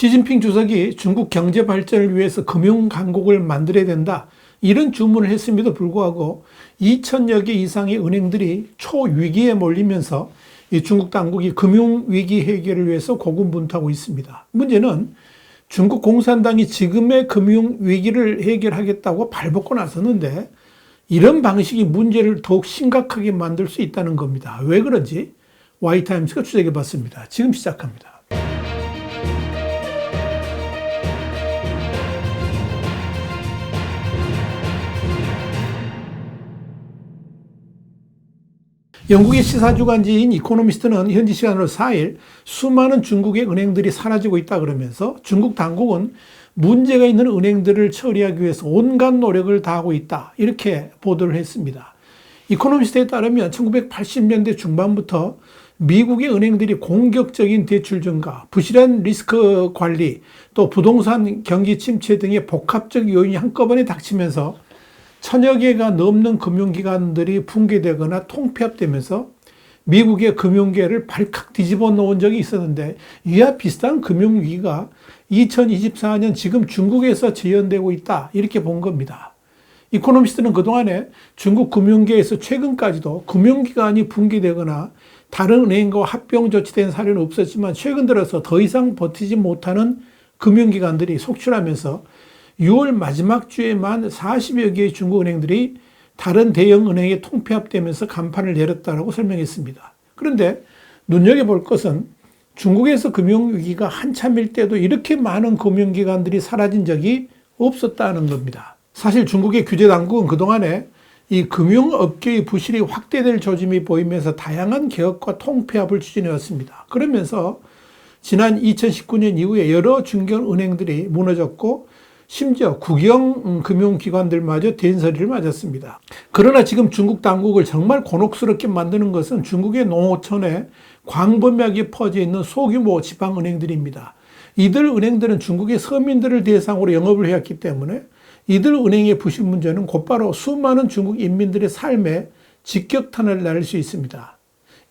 시진핑 주석이 중국 경제 발전을 위해서 금융 강국을 만들어야 된다, 이런 주문을 했음에도 불구하고 2,000여 개 이상의 은행들이 초위기에 몰리면서 이 중국 당국이 금융위기 해결을 위해서 고군분투하고 있습니다. 문제는 중국 공산당이 지금의 금융위기를 해결하겠다고 발벗고 나섰는데 이런 방식이 문제를 더욱 심각하게 만들 수 있다는 겁니다. 왜 그런지 Y타임스가 추적해 봤습니다. 지금 시작합니다. 영국의 시사주간지인 이코노미스트는 현지 시간으로 4일 수많은 중국의 은행들이 사라지고 있다 그러면서 중국 당국은 문제가 있는 은행들을 처리하기 위해서 온갖 노력을 다하고 있다, 이렇게 보도를 했습니다. 이코노미스트에 따르면 1980년대 중반부터 미국의 은행들이 공격적인 대출 증가, 부실한 리스크 관리, 또 부동산 경기 침체 등의 복합적 요인이 한꺼번에 닥치면서 1,000여 개가 넘는 금융기관들이 붕괴되거나 통폐합되면서 미국의 금융계를 발칵 뒤집어 놓은 적이 있었는데, 이와 비슷한 금융위기가 2024년 지금 중국에서 재현되고 있다, 이렇게 본 겁니다. 이코노미스트는 그동안에 중국 금융계에서 최근까지도 금융기관이 붕괴되거나 다른 은행과 합병 조치된 사례는 없었지만 최근 들어서 더 이상 버티지 못하는 금융기관들이 속출하면서 6월 마지막 주에만 40여 개의 중국 은행들이 다른 대형 은행에 통폐합되면서 간판을 내렸다고 설명했습니다. 그런데 눈여겨볼 것은 중국에서 금융위기가 한참일 때도 이렇게 많은 금융기관들이 사라진 적이 없었다는 겁니다. 사실 중국의 규제당국은 그동안에 이 금융업계의 부실이 확대될 조짐이 보이면서 다양한 개혁과 통폐합을 추진해왔습니다. 그러면서 지난 2019년 이후에 여러 중견 은행들이 무너졌고 심지어 국영 금융기관들마저 된소리를 맞았습니다. 그러나 지금 중국 당국을 정말 곤혹스럽게 만드는 것은 중국의 농어촌에 광범위하게 퍼져 있는 소규모 지방은행들입니다. 이들 은행들은 중국의 서민들을 대상으로 영업을 해왔기 때문에 이들 은행의 부실 문제는 곧바로 수많은 중국 인민들의 삶에 직격탄을 날 수 있습니다.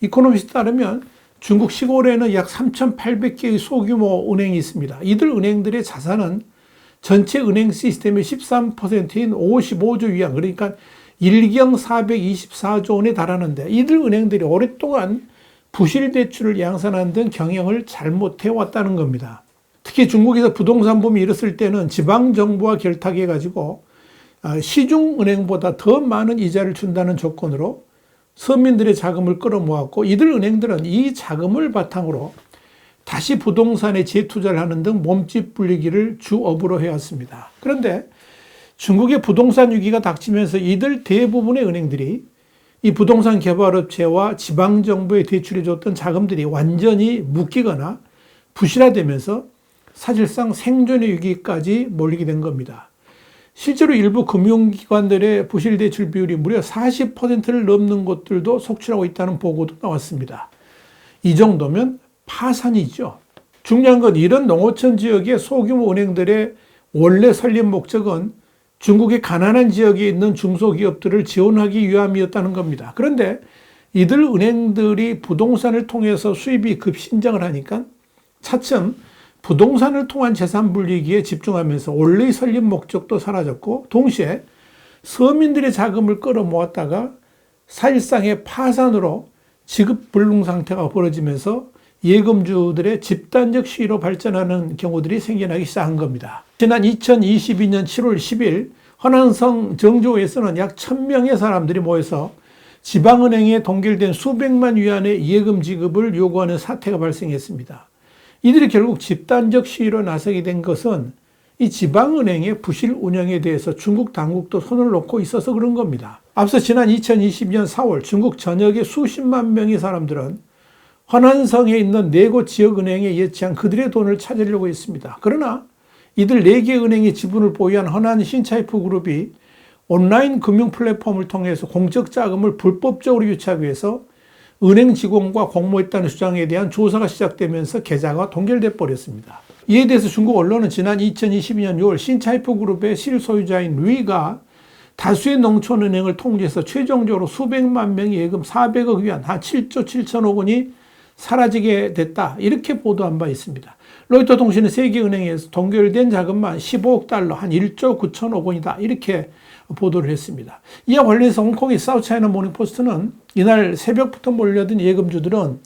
이코노미스트에 따르면 중국 시골에는 약 3,800개의 소규모 은행이 있습니다. 이들 은행들의 자산은 전체 은행 시스템의 13%인 55조 위안, 그러니까 1경 424조 원에 달하는데 이들 은행들이 오랫동안 부실 대출을 양산하는 등 경영을 잘못해왔다는 겁니다. 특히 중국에서 부동산 붐이 일었을 때는 지방정부와 결탁해가지고 시중은행보다 더 많은 이자를 준다는 조건으로 서민들의 자금을 끌어모았고, 이들 은행들은 이 자금을 바탕으로 다시 부동산에 재투자를 하는 등 몸집 불리기를 주업으로 해왔습니다. 그런데 중국의 부동산 위기가 닥치면서 이들 대부분의 은행들이 이 부동산 개발업체와 지방정부에 대출해줬던 자금들이 완전히 묶이거나 부실화되면서 사실상 생존의 위기까지 몰리게 된 겁니다. 실제로 일부 금융기관들의 부실 대출 비율이 무려 40%를 넘는 곳들도 속출하고 있다는 보고도 나왔습니다. 이 정도면 파산이죠. 중요한 건 이런 농어촌 지역의 소규모 은행들의 원래 설립 목적은 중국의 가난한 지역에 있는 중소기업들을 지원하기 위함이었다는 겁니다. 그런데 이들 은행들이 부동산을 통해서 수입이 급신장을 하니까 차츰 부동산을 통한 재산 불리기에 집중하면서 원래의 설립 목적도 사라졌고, 동시에 서민들의 자금을 끌어모았다가 사실상의 파산으로 지급불능 상태가 벌어지면서 예금주들의 집단적 시위로 발전하는 경우들이 생겨나기 시작한 겁니다. 지난 2022년 7월 10일 허난성 정조에서는 약 1,000명의 사람들이 모여서 지방은행에 동결된 수백만 위안의 예금 지급을 요구하는 사태가 발생했습니다. 이들이 결국 집단적 시위로 나서게 된 것은 이 지방은행의 부실 운영에 대해서 중국 당국도 손을 놓고 있어서 그런 겁니다. 앞서 지난 2022년 4월 중국 전역의 수십만 명의 사람들은 허난성에 있는 4곳 지역은행에 예치한 그들의 돈을 찾으려고 했습니다. 그러나 이들 4개 은행의 지분을 보유한 허난 신차이프 그룹이 온라인 금융 플랫폼을 통해서 공적 자금을 불법적으로 유치하기 위해서 은행 직원과 공모했다는 주장에 대한 조사가 시작되면서 계좌가 동결돼 버렸습니다. 이에 대해서 중국 언론은 지난 2022년 6월 신차이프 그룹의 실소유자인 루이가 다수의 농촌은행을 통제해서 최종적으로 수백만 명의 예금 400억 위안, 한 7조 7천억 원이 사라지게 됐다. 이렇게 보도한 바 있습니다. 로이터 통신은 세계은행에서 동결된 자금만 15억 달러, 한 1조 9천억 원이다. 이렇게 보도를 했습니다. 이와 관련해서 홍콩의 사우스차이나 모닝포스트는 이날 새벽부터 몰려든 예금주들은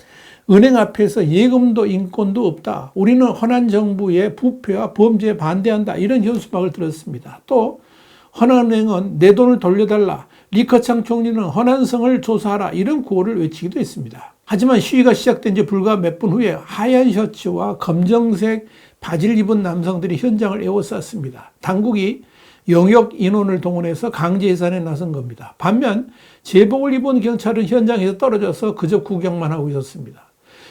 은행 앞에서 예금도 인권도 없다. 우리는 허난 정부의 부패와 범죄에 반대한다. 이런 현수막을 들었습니다. 또 허난은행은 내 돈을 돌려달라. 리커창 총리는 허난성을 조사하라. 이런 구호를 외치기도 했습니다. 하지만 시위가 시작된 지 불과 몇 분 후에 하얀 셔츠와 검정색 바지를 입은 남성들이 현장을 에워쌌습니다. 당국이 영역 인원을 동원해서 강제 해산에 나선 겁니다. 반면 제복을 입은 경찰은 현장에서 떨어져서 그저 구경만 하고 있었습니다.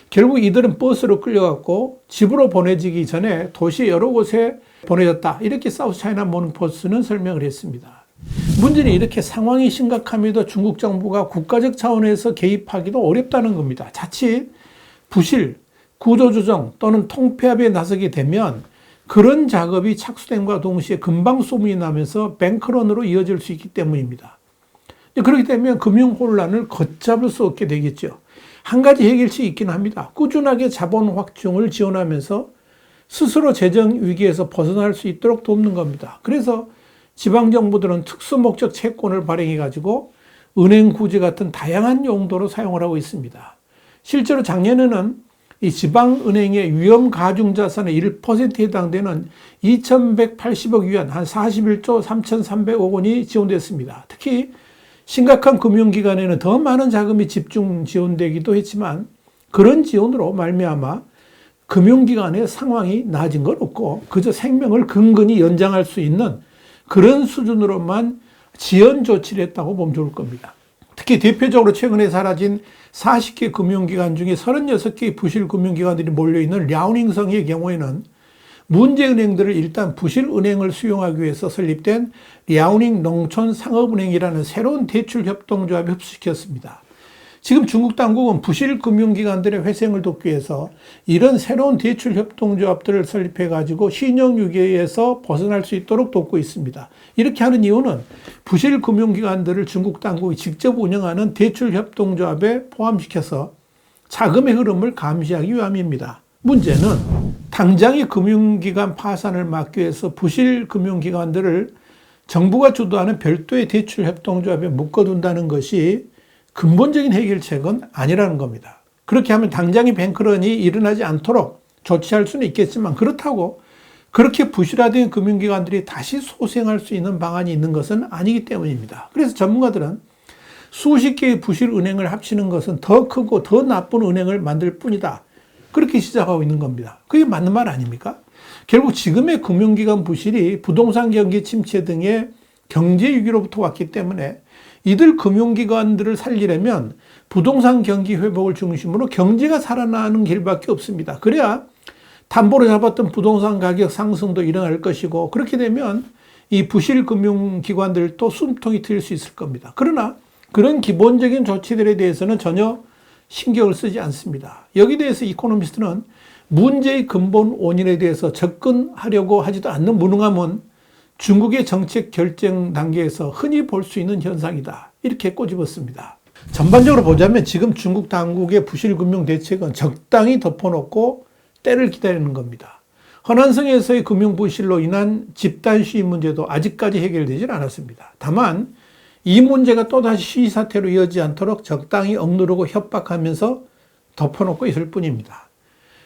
결국 이들은 버스로 끌려갔고 집으로 보내지기 전에 도시 여러 곳에 보내졌다. 이렇게 사우스차이나 모닝포스트는 설명을 했습니다. 문제는 이렇게 상황이 심각함에도 중국 정부가 국가적 차원에서 개입하기도 어렵다는 겁니다. 자칫 부실, 구조조정 또는 통폐합에 나서게 되면 그런 작업이 착수됨과 동시에 금방 소문이 나면서 뱅크런으로 이어질 수 있기 때문입니다. 그렇게 되면 금융 혼란을 걷잡을 수 없게 되겠죠. 한 가지 해결책이 있긴 합니다. 꾸준하게 자본 확충을 지원하면서 스스로 재정 위기에서 벗어날 수 있도록 돕는 겁니다. 그래서 지방정부들은 특수목적 채권을 발행해가지고 은행 구제 같은 다양한 용도로 사용을 하고 있습니다. 실제로 작년에는 이 지방은행의 위험 가중자산의 1%에 해당되는 2,180억 위안, 한 41조 3,300억 원이 지원됐습니다. 특히 심각한 금융기관에는 더 많은 자금이 집중 지원되기도 했지만 그런 지원으로 말미암아 금융기관의 상황이 나아진 건 없고 그저 생명을 근근히 연장할 수 있는 그런 수준으로만 지연 조치를 했다고 보면 좋을 겁니다. 특히 대표적으로 최근에 사라진 40개 금융기관 중에 36개의 부실 금융기관들이 몰려있는 랴오닝성의 경우에는 문제은행들을 일단 부실은행을 수용하기 위해서 설립된 랴오닝 농촌상업은행이라는 새로운 대출협동조합에 흡수시켰습니다. 지금 중국 당국은 부실 금융기관들의 회생을 돕기 위해서 이런 새로운 대출협동조합들을 설립해가지고 신용위기에서 벗어날 수 있도록 돕고 있습니다. 이렇게 하는 이유는 부실 금융기관들을 중국 당국이 직접 운영하는 대출협동조합에 포함시켜서 자금의 흐름을 감시하기 위함입니다. 문제는 당장의 금융기관 파산을 막기 위해서 부실 금융기관들을 정부가 주도하는 별도의 대출협동조합에 묶어둔다는 것이 근본적인 해결책은 아니라는 겁니다. 그렇게 하면 당장의 뱅크런이 일어나지 않도록 조치할 수는 있겠지만 그렇다고 그렇게 부실화된 금융기관들이 다시 소생할 수 있는 방안이 있는 것은 아니기 때문입니다. 그래서 전문가들은 수십 개의 부실 은행을 합치는 것은 더 크고 더 나쁜 은행을 만들 뿐이다. 그렇게 시작하고 있는 겁니다. 그게 맞는 말 아닙니까? 결국 지금의 금융기관 부실이 부동산 경기 침체 등의 경제 위기로부터 왔기 때문에 이들 금융기관들을 살리려면 부동산 경기 회복을 중심으로 경제가 살아나는 길밖에 없습니다. 그래야 담보로 잡았던 부동산 가격 상승도 일어날 것이고 그렇게 되면 이 부실 금융기관들도 숨통이 트일 수 있을 겁니다. 그러나 그런 기본적인 조치들에 대해서는 전혀 신경을 쓰지 않습니다. 여기에 대해서 이코노미스트는 문제의 근본 원인에 대해서 접근하려고 하지도 않는 무능함은 중국의 정책 결정 단계에서 흔히 볼 수 있는 현상이다. 이렇게 꼬집었습니다. 전반적으로 보자면 지금 중국 당국의 부실금융 대책은 적당히 덮어놓고 때를 기다리는 겁니다. 허난성에서의 금융 부실로 인한 집단 시위 문제도 아직까지 해결되질 않았습니다. 다만 이 문제가 또다시 시위 사태로 이어지지 않도록 적당히 억누르고 협박하면서 덮어놓고 있을 뿐입니다.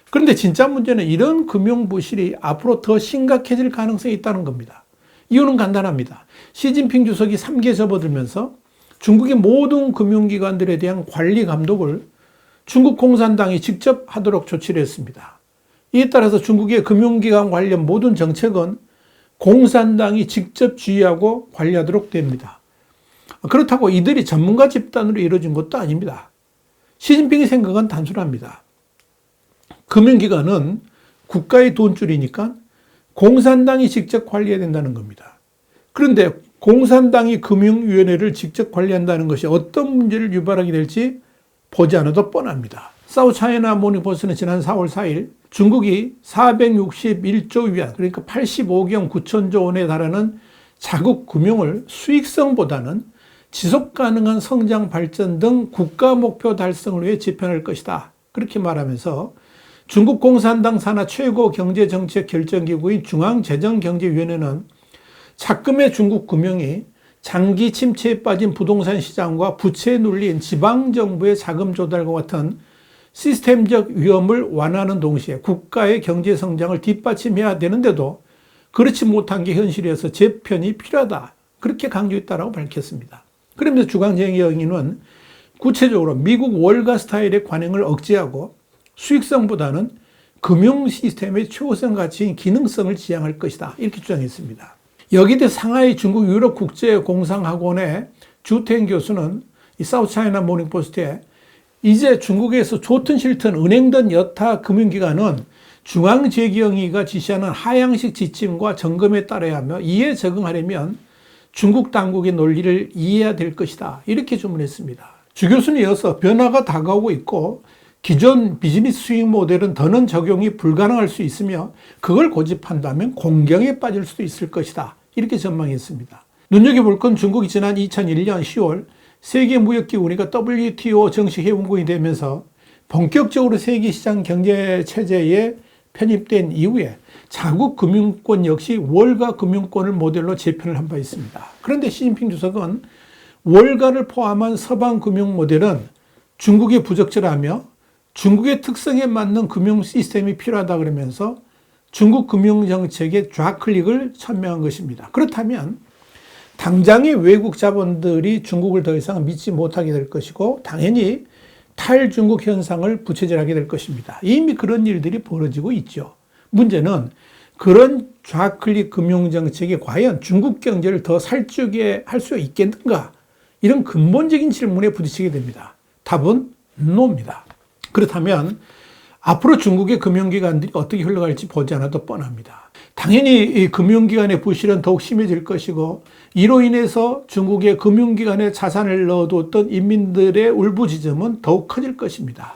그런데 진짜 문제는 이런 금융 부실이 앞으로 더 심각해질 가능성이 있다는 겁니다. 이유는 간단합니다. 시진핑 주석이 3개 접어들면서 중국의 모든 금융기관들에 대한 관리 감독을 중국 공산당이 직접 하도록 조치를 했습니다. 이에 따라서 중국의 금융기관 관련 모든 정책은 공산당이 직접 지휘하고 관리하도록 됩니다. 그렇다고 이들이 전문가 집단으로 이루어진 것도 아닙니다. 시진핑의 생각은 단순합니다. 금융기관은 국가의 돈줄이니까 공산당이 직접 관리해야 된다는 겁니다. 그런데 공산당이 금융위원회를 직접 관리한다는 것이 어떤 문제를 유발하게 될지 보지 않아도 뻔합니다. 사우스차이나 모닝포스트는 지난 4월 4일 중국이 461조 위안, 그러니까 85경 9천조 원에 달하는 자국 금융을 수익성보다는 지속가능한 성장 발전 등 국가 목표 달성을 위해 집행할 것이다. 그렇게 말하면서 중국 공산당 산하 최고 경제정책 결정기구인 중앙재정경제위원회는 차금의 중국 금융이 장기 침체에 빠진 부동산 시장과 부채에 눌린 지방정부의 자금 조달과 같은 시스템적 위험을 완화하는 동시에 국가의 경제 성장을 뒷받침해야 되는데도 그렇지 못한 게 현실이어서 재편이 필요하다. 그렇게 강조했다고 밝혔습니다. 그러면서 중앙재정경제위원회는 구체적으로 미국 월가 스타일의 관행을 억제하고 수익성보다는 금융 시스템의 최우선 가치인 기능성을 지향할 것이다. 이렇게 주장했습니다. 여기에 대해 상하이 중국 유럽국제공상학원의 주태인 교수는 이 사우스차이나 모닝포스트에 이제 중국에서 좋든 싫든 은행든 여타 금융기관은 중앙재경위가 지시하는 하향식 지침과 점검에 따라야 하며 이에 적응하려면 중국 당국의 논리를 이해해야 될 것이다. 이렇게 주문했습니다. 주 교수는 이어서 변화가 다가오고 있고 기존 비즈니스 수익 모델은 더는 적용이 불가능할 수 있으며 그걸 고집한다면 공경에 빠질 수도 있을 것이다. 이렇게 전망했습니다. 눈여겨볼 건 중국이 지난 2001년 10월 세계무역기구니까 WTO 정식 회원국이 되면서 본격적으로 세계시장 경제체제에 편입된 이후에 자국 금융권 역시 월가 금융권을 모델로 재편을 한 바 있습니다. 그런데 시진핑 주석은 월가를 포함한 서방 금융 모델은 중국에 부적절하며 중국의 특성에 맞는 금융 시스템이 필요하다 그러면서 중국 금융 정책의 좌클릭을 천명한 것입니다. 그렇다면 당장의 외국 자본들이 중국을 더 이상 믿지 못하게 될 것이고 당연히 탈중국 현상을 부채질하게 될 것입니다. 이미 그런 일들이 벌어지고 있죠. 문제는 그런 좌클릭 금융 정책이 과연 중국 경제를 더 살찌게 할 수 있겠는가? 이런 근본적인 질문에 부딪히게 됩니다. 답은 no입니다. 그렇다면 앞으로 중국의 금융기관들이 어떻게 흘러갈지 보지 않아도 뻔합니다. 당연히 이 금융기관의 부실은 더욱 심해질 것이고 이로 인해서 중국의 금융기관에 자산을 넣어뒀던 인민들의 울부짖음은 더욱 커질 것입니다.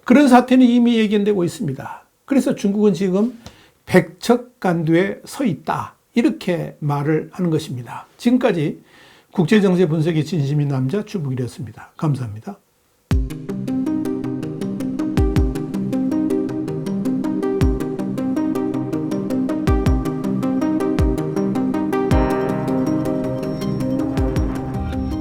그런 사태는 이미 예견되고 있습니다. 그래서 중국은 지금 백척간두에 서 있다. 이렇게 말을 하는 것입니다. 지금까지 국제정세 분석의 진심인 남자 주북이었습니다. 감사합니다.